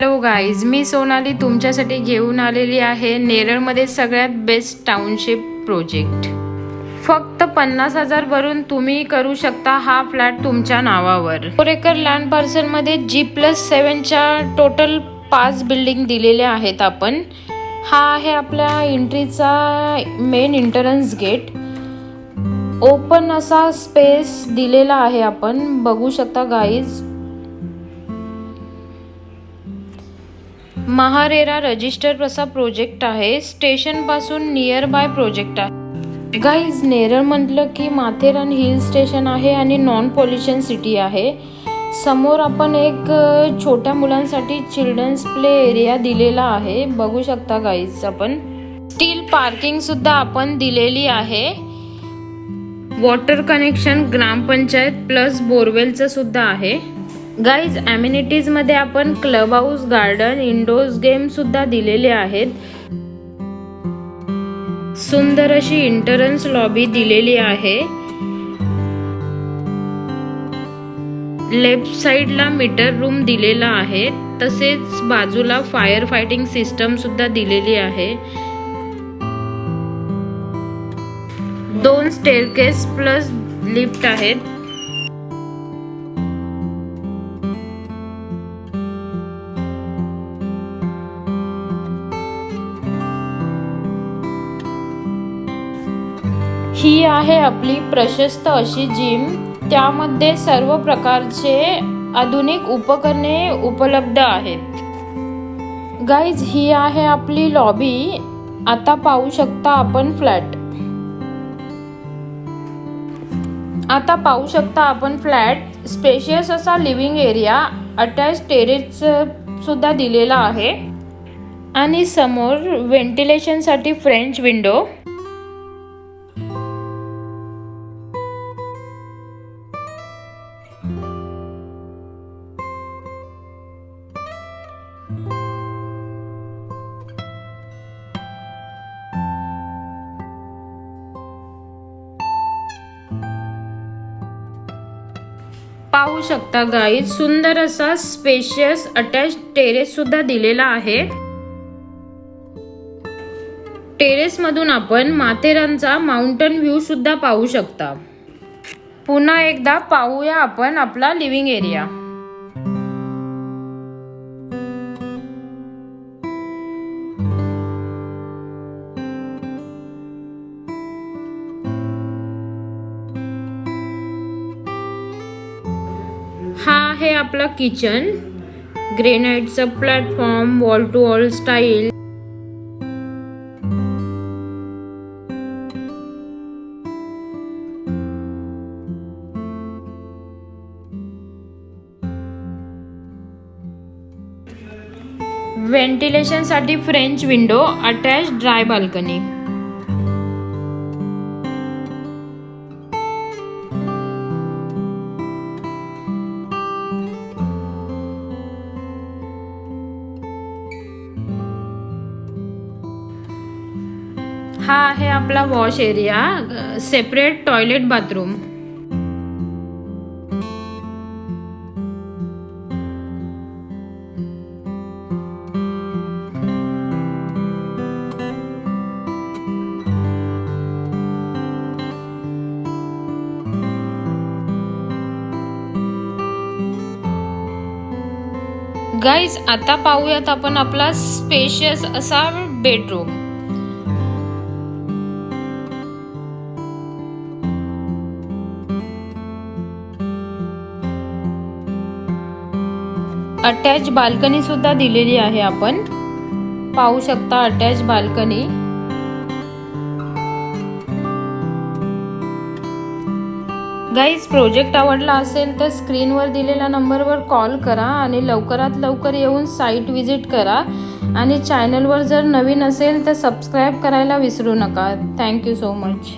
Hello guys, मी सोनाली तुमच्यासाठी घेऊन आलेली आहे नेरळमध्ये सगळ्यात बेस्ट टाउनशिप प्रोजेक्ट. फक्त 50,000 भरून तुम्ही करू शकता हा फ्लॅट तुमच्या नावावर. 4 एकर लँड पार्सलमध्ये G+7च्या टोटल 5 बिल्डिंग दिलेल्या आहेत. आपण हा आहे आपल्या एंट्रीचा मेन एंट्रन्स गेट. ओपन असा स्पेस दिलेला आहे, आपण बघू शकता गाईज. महारेरा रजिस्टर असा प्रोजेक्ट आहे. स्टेशन पासून नियर बाय प्रोजेक्ट आहे. गाईज, नेरळ म्हटलं की माथेरान हिल स्टेशन आहे आणि नॉन पॉल्युशन सिटी आहे. समोर आपण एक छोट्या मुलांसाठी चिल्ड्रन्स प्ले एरिया दिलेला आहे, बघू शकता गाईज. आपण स्टील पार्किंग सुद्धा आपण दिलेली आहे. वॉटर कनेक्शन ग्रामपंचायत प्लस बोरवेलचं सुद्धा आहे. गाईज, ॲम्युनिटीज मध्ये आपण club house, garden, indoors game सुद्धा दिलेले आहेत. सुंदर अशी एंट्रन्स लॉबी दिलेली आहे. लेफ्ट साइडला मीटर रूम दिलेला आहे. तसेच बाजूला फायर फायटिंग सिस्टम सुद्धा दिलेली आहे. 2 स्टेअरकेस प्लस लिफ्ट आहेत. ही आहे आपली प्रशस्त अशी जिम. त्यामध्ये सर्व प्रकारचे आधुनिक उपकरणे उपलब्ध आहेत. गाईज, ही आहे आपली लॉबी. आता पाहू शकता आपण फ्लॅट. स्पेशियस असा लिव्हिंग एरिया, अटॅच टेरेस सुद्धा दिलेला आहे आणि समोर व्हेंटिलेशन साठी फ्रेंच विंडो. पाहू शकता गाईज, सुंदर असा स्पेशियस अटॅच टेरेस सुद्धा दिलेला आहे. टेरेस मधून आपण माथेरानचा माउंटन व्ह्यू सुद्धा पाहू शकता. पुन्हा एकदा पाहूया आपण आपला लिव्हिंग एरिया. हा आहे आपला किचन. ग्रेनाइटचं platform, wall to wall style. Ventilation साठी French window, attach dry balcony. हा आहे आपला wash area, separate toilet, bathroom. Guys, आता पाहूयात आपण आपला स्पेशियस असा बेडरूम. अटॅच बाल्कनी सुद्धा दिलेली आहे. आपण पाहू शकता अटॅच बाल्कनी. गाईज, प्रोजेक्ट आवडला असेल तर स्क्रीनवर दिलेल्या नंबरवर कॉल करा आणि लवकरात लवकर येऊन साईट व्हिजिट करा. आणि चॅनलवर जर नवीन असेल तर सबस्क्राईब करायला विसरू नका. Thank you so much.